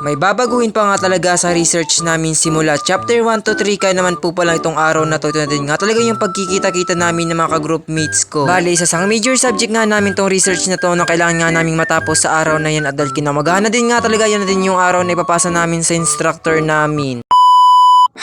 May babaguhin pa nga talaga sa research namin simula chapter 1 to 3 kaya naman po pala itong araw na to. Ito na din nga talaga yung pagkikita-kita namin ng mga ka-group mates ko. Bale, isa sa major subject nga namin tong research na to na kailangan nga naming matapos sa araw na yan at dahil kinamagahan na din nga talaga yan na din yung araw na ipapasa namin sa instructor namin.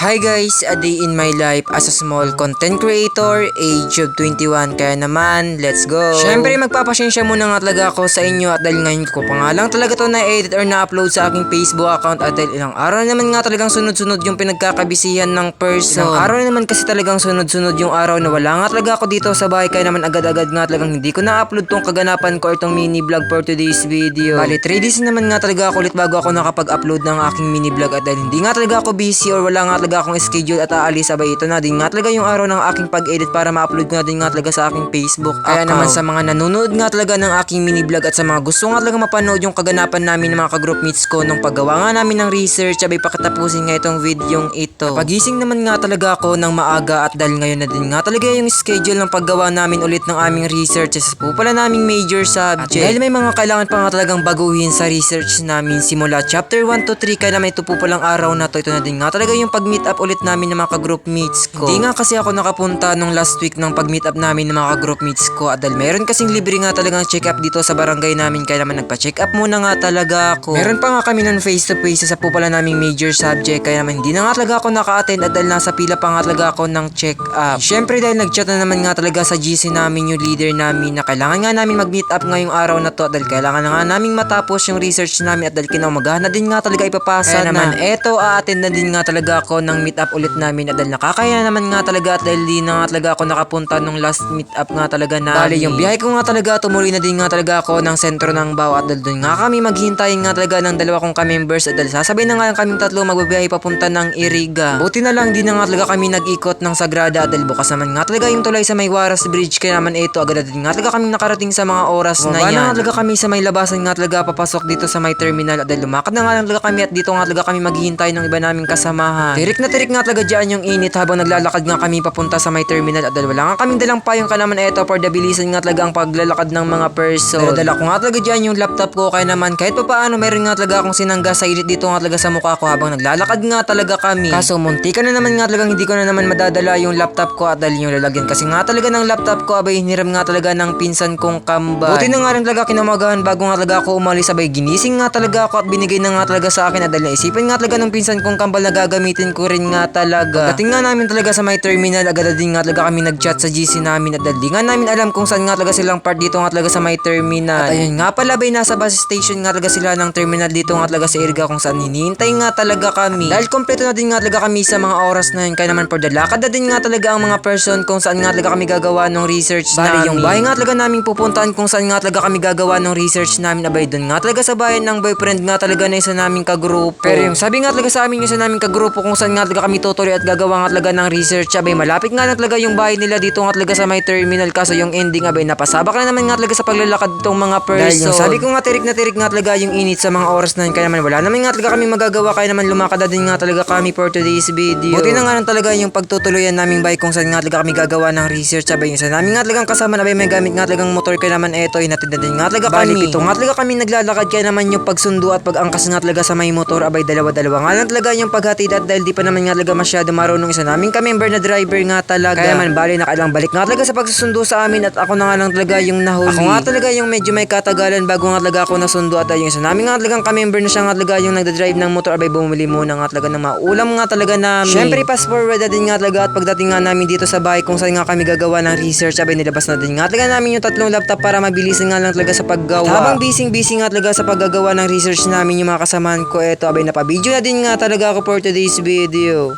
Hi guys, a day in my life as a small content creator, age of 21, kaya naman, let's go! Syempre magpapasyensya muna nga talaga ako sa inyo at dahil ngayon ko pa nga lang talaga to na-edit or na-upload sa aking Facebook account at dahil ilang araw naman nga talagang sunod-sunod yung pinagkakabisihan ng person. Ilang araw naman kasi talagang sunod-sunod yung araw na wala nga talaga ako dito sa bahay kaya naman agad-agad nga talagang hindi ko na-upload tong kaganapan ko or tong mini vlog for today's video. Bali, 3 days naman nga talaga ako ulit bago ako nakapag-upload ng aking mini vlog at dahil hindi nga talaga ako busy or wala nga talaga akong schedule at aalis sabay ito na din nga talaga yung araw ng aking pag-edit para ma-upload ko na din nga talaga sa aking Facebook account. Kaya naman sa mga nanonood nga talaga ng aking mini vlog at sa mga gusto nga talaga mapanood yung kaganapan namin ng mga ka-group mates ko nung paggawa nga namin ng research sabay pakitapusin nga itong videong ito. Pagising naman nga talaga ako ng maaga at dahil ngayon na din nga talaga yung schedule ng paggawa namin ulit ng aming researches po pala naming major subject. At dahil may mga kailangan pa nga talagang baguhin sa research namin simula chapter 1 to 3 kaya naman ito po palang araw na to. Ito na din nga talaga yung pag-meet up ulit namin ng mga ka-group mates ko. Hindi nga kasi ako nakapunta nung last week ng pag-meet up namin ng mga ka-group mates ko at dahil meron kasing libre nga talagang check up dito sa barangay namin kaya naman nagpa-check up muna nga talaga ako. Meron pa nga kami nun face to face sa po pala naming major subject kaya naman hindi na nga talaga ako naka-attend at dahil nasa pila pa nga talaga ako ng check up. Syempre dahil nag-chat na naman nga talaga sa GC namin yung leader namin na kailangan nga namin mag-meet up ngayong araw na to at dahil kailangan na nga namin matapos yung research namin at dahil kinamagahan na din nga talaga ipapasa kaya naman eto a-attend na din nga talaga ako ng meet up ulit namin at dahil nakakaya naman nga talaga at dahil di na nga talaga ako nakapunta nung last meet up nga talaga namin. Bali yung biyahe ko nga talaga tumuloy na din nga talaga ako ng sentro ng Bao at dahil doon nga kami maghintayin nga talaga ng dalawa kong ka-members at dahil sasabay na nga lang kaming tatlo magbabiyahe papunta ng Iriga. Buti na lang di na nga talaga kami nag-ikot ng Sagrada at dahil bukas naman nga talaga yung tulay sa may Waras Bridge kaya naman ito agad din nga talaga kaming nakarating sa mga oras na yan. Na nga talaga kami sa may labasan nga talaga papasok dito sa may terminal at dahil lumakad na nga lang talaga kami at dito nga talaga kami maghihintay ng iba naming kasamahan. Tirik na tirik nga talaga dyan yung init habang naglalakad nga kami papunta sa may terminal at dahil wala nga kaming dalang payong ka naman eto for the bilisan nga talaga ang paglalakad ng mga person. Dala ko nga talaga dyan yung laptop ko kaya naman kahit pa paano meron nga talaga akong sinangga sa init dito nga talaga sa mukha ko habang naglalakad nga talaga kami. Kaso munti ka na naman nga talagang hindi ko na naman madadala yung laptop ko at dahil yung lalagyan kasi nga talaga ng laptop ko abay hiniram nga talaga ng pinsan kong kambal. Buti na nga rin talaga kinamagahan bago nga talaga ako umalis abay ginising nga talaga ako at binigay na nga talaga sa akin at dahil naisipan nga talaga ng pinsan kong kambal na gagamitin ko rin nga talaga. Pagdating nga namin talaga sa may terminal agad din nga talaga kami nag-chat sa GC namin at dahil di nga namin alam kung saan nga talaga silang part dito nga talaga sa may terminal. At ayun nga pala bay nasa bus station nga talaga sila ng terminal dito nga talaga sa Iriga kung saan hinihintay nga talaga kami. Dahil kompleto na din nga talaga kami sa mga oras na yun kaya naman for the lakad na din nga talaga ang mga person kung saan nga talaga kami gagawa ng research namin. Yung bahay nga talaga namin pupuntahan kung saan nga talaga kami gagawa ng research namin abay doon nga talaga sa bayan ng boyfriend nga talaga na isa naming kagrupo. Pero yung sabi nga talaga sa amin yung isa naming kagrupo kung saan nga talaga kami tutuloy at gagawa nga talaga ng research abay malapit nga lang talaga yung bahay nila dito nga talaga sa may terminal kaso yung ending abay napasabak na naman nga talaga sa paglalakad itong mga person. Dahil yung sabi ko nga tirik na tirik nga talaga yung init sa mga oras na yun kaya naman wala naman nga talaga kami magagawa kaya naman lumakad na din nga talaga kami for today's video. Buti na nga lang talaga yung pagtutuluyan naming bahay kung saan nga talaga kami gagawa ng research abay yung sa namin nga talagang kasama na abay may gamit nga talagang motor kaya naman eto hinatid na din nga talaga kami. Bali, ito nga talaga kami naglalakad kaya naman yung pagsundo at pag-angkas nga talaga sa may motor abay dalawa-dalawa nga lang talaga yung paghatid at dahil di pa naman nga talaga masyado marunong isa naming ka-member na driver nga talaga. Kaya man bali nakailang balik nga talaga sa pagsusundo sa amin at ako na nga lang talaga yung nahuli. Ako nga talaga yung medyo may katagalan bago nga talaga ako nasundo at yung isa namin nga talagang ka-member na siya nga talaga yung nagdadrive ng motor abay bumili muna nga talaga ng maulam nga talaga namin. Syempre fast forward na din nga talaga at pagdating nga namin dito sa bahay kung saan nga kami gagawa ng research abay nilabas na din nga talaga namin yung tatlong laptop para mabilisan nga lang talaga sa paggawa. At habang busy nga talaga sa paggagawa ng research namin yung mga kasamahan ko eto abay napabideo na din nga talaga ako for today's video.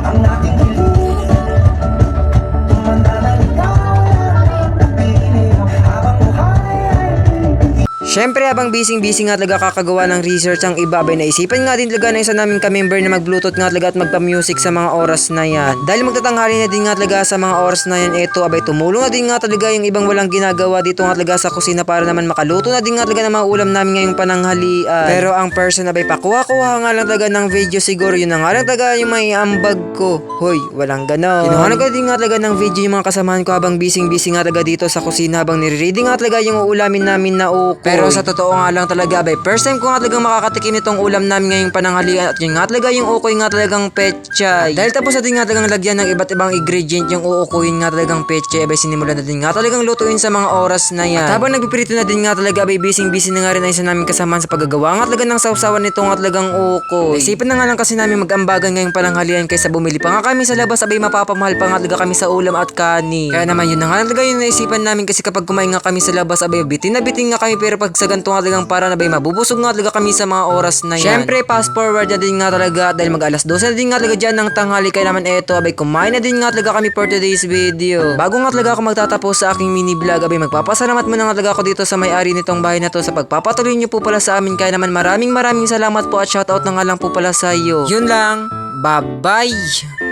Ang nating syempre habang busy nga talaga kakagawa ng research ang iba abay naisipan nga din talaga na isa naming ka-member na mag-bluetooth nga talaga at magpa-music sa mga oras na yan. Dahil magtatanghali na din nga talaga sa mga oras na yan eto abay tumulong na din nga talaga yung ibang walang ginagawa dito nga talaga sa kusina para naman makaluto na din nga talaga ng mga ulam namin ngayong pananghalian. Pero ang person abay pakuha-kuha nga lang talaga ng video siguro yun na nga lang talaga yung may ambag ko. Hoy, walang ganon. Kinuha ko din nga talaga ng video yung mga kasamahan ko habang busy nga talaga dito sa kusina habang nire-ready nga talaga yung uulamin namin na uko. Pero Pero sa totoo nga lang talaga abay, first time ko nga talagang makakatikim itong ulam namin ngayong pananghalian at yun nga talaga yung ukoy nga talagang pechay. Dahil tapos natin nga talagang lagyan ng iba't ibang ingredient yung uukuyin nga talagang pechay abay sinimulan natin nga talagang lutuin sa mga oras na yan. At habang nagpipirito na din nga talaga abay busy na nga rin ay isa namin kasama sa paggagawa nga talaga ng sausawan nito nga talagang ukoy. Isipan na nga lang kasi namin mag-ambagan ngayong pananghalian kaysa bumili pa nga kami sa labas abay mapapamahal pa nga talaga kami sa ulam at kanin. Kaya naman yun na nga talaga yung naisipan namin kasi kapag kumain nga kami sa labas abay bitin nga kami pero pag sa ganito nga talagang para na bay mabubusog nga talaga kami sa mga oras na yan. Syempre fast forward na din nga talaga dahil mag alas 12 na din nga talaga dyan ng tanghali kaya naman eto abay kumain na din nga talaga kami for today's video. Bago nga talaga ako magtatapos sa aking mini vlog abay magpapasalamat muna nga talaga ako dito sa may-ari nitong bahay na to sa pagpapatuloy niyo po pala sa amin kaya naman maraming salamat po at shoutout na nga lang po pala sa iyo. Yun lang. Bye bye.